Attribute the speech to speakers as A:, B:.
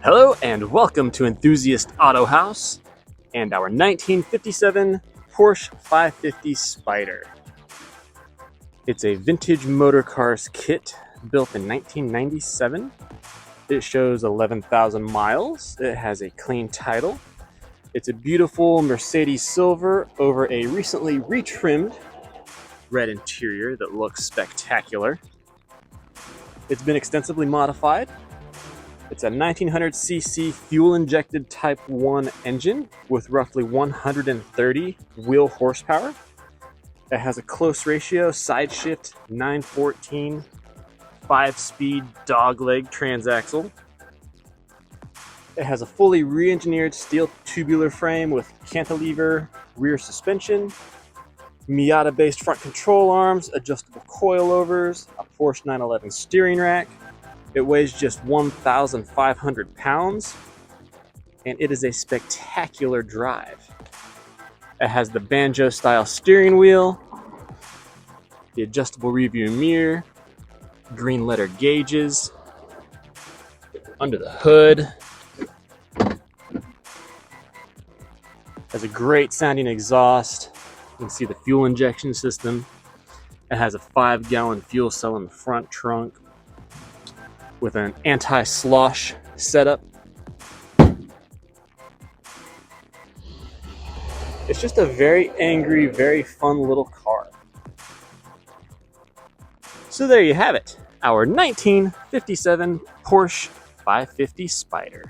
A: Hello and welcome to Enthusiast Auto House and our 1957 Porsche 550 Spyder. It's a Vintage Motorcars kit built in 1997. It shows 11,000 miles. It has a clean title. It's a beautiful Mercedes silver over a recently retrimmed red interior that looks spectacular. It's been extensively modified. It's a 1900cc fuel-injected Type 1 engine with roughly 130 wheel horsepower. It has a close ratio side shift 914 5-speed dogleg transaxle. It has a fully re-engineered steel tubular frame with cantilever rear suspension, Miata-based front control arms, adjustable coilovers, a Porsche 911 steering rack. It weighs just 1,500 pounds, and it is a spectacular drive. It has the banjo-style steering wheel, the adjustable rearview mirror, green letter gauges, under the hood. Has a great sounding exhaust. You can see the fuel injection system. It has a 5-gallon fuel cell in the front trunk with an anti-slosh setup. It's just a very angry, very fun little car. So there you have it, our 1957 Porsche 550 Spyder.